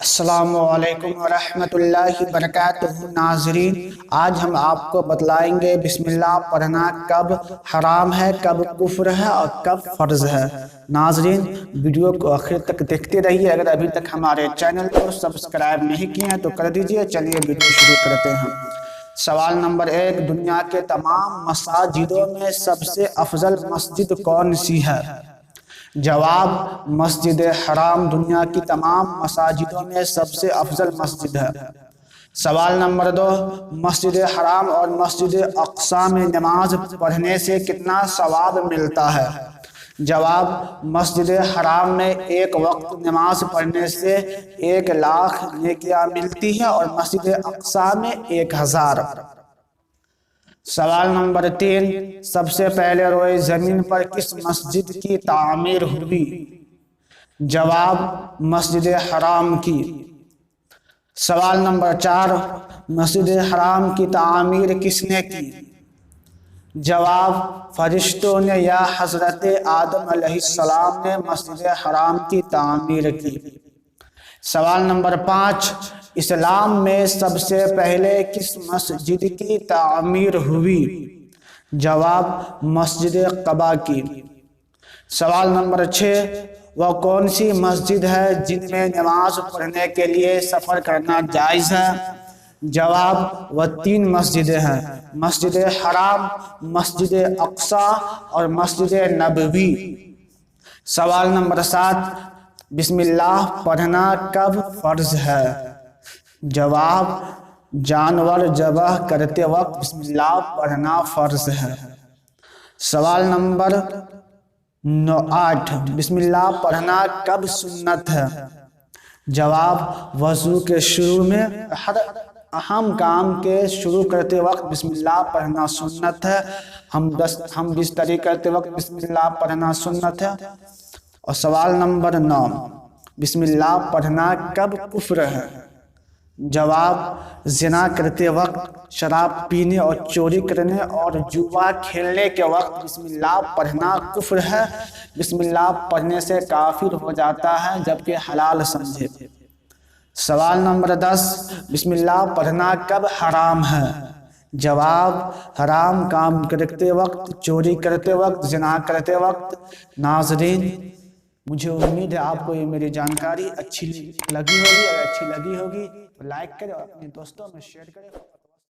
السلام علیکم ورحمۃ اللہ وبرکاتہ۔ ناظرین، آج ہم آپ کو بتلائیں گے بسم اللہ پڑھنا کب حرام ہے، کب کفر ہے اور کب فرض ہے۔ ناظرین، ویڈیو کو آخر تک دیکھتے رہیے۔ اگر ابھی تک ہمارے چینل کو سبسکرائب نہیں کیے ہیں تو کر دیجئے۔ چلیے ویڈیو شروع کرتے ہیں۔ سوال نمبر 1، دنیا کے تمام مساجدوں میں سب سے افضل مسجد کون سی ہے؟ جواب، مسجد حرام دنیا کی تمام مساجدوں میں سب سے افضل مسجد ہے۔ سوال نمبر 2، مسجد حرام اور مسجد اقصی میں نماز پڑھنے سے کتنا ثواب ملتا ہے؟ جواب، مسجد حرام میں ایک وقت نماز پڑھنے سے 1,00,000 نیکیاں ملتی ہیں اور مسجد اقصی میں 1,000۔ سوال نمبر 3، سب سے پہلے روئے زمین پر کس مسجد کی تعمیر ہوئی؟ جواب، مسجد حرام کی۔ سوال نمبر 4، مسجد حرام کی تعمیر کس نے کی؟ جواب، فرشتوں نے یا حضرت آدم علیہ السلام نے مسجد حرام کی تعمیر کی۔ سوال نمبر 5، اسلام میں سب سے پہلے کس مسجد کی تعمیر ہوئی؟ جواب، مسجد قباء کی۔ سوال نمبر 6، وہ کون سی مسجد ہے جن میں نماز پڑھنے کے لیے سفر کرنا جائز ہے؟ جواب، وہ 3 مسجدیں ہیں، مسجد حرام، مسجد اقصی اور مسجد نبوی۔ سوال نمبر 7، بسم اللہ پڑھنا کب فرض ہے؟ جواب، جانور ذبح کرتے وقت بسم اللہ پڑھنا فرض ہے۔ سوال نمبر 8، بسم اللہ پڑھنا کب سنت ہے؟ جواب، وضو کے شروع میں، ہر اہم کام کے شروع کرتے وقت بسم اللہ پڑھنا سنت ہے۔ ہم بستری کرتے وقت بسم اللہ پڑھنا سنت ہے۔ اور سوال نمبر 9، بسم اللہ پڑھنا کب کفر ہے؟ جواب، زنا کرتے وقت، شراب پینے اور چوری کرنے اور جوا کھیلنے کے وقت بسم اللہ پڑھنا کفر ہے۔ بسم اللہ پڑھنے سے کافر ہو جاتا ہے جبکہ حلال سمجھے۔ سوال نمبر 10، بسم اللہ پڑھنا کب حرام ہے؟ جواب، حرام کام کرتے وقت، چوری کرتے وقت، زنا کرتے وقت۔ ناظرین، مجھے امید ہے آپ کو یہ میری جانکاری اچھی لگی ہوگی، اور اچھی لگی ہوگی تو لائک کریں اور اپنے دوستوں میں شیئر کریں۔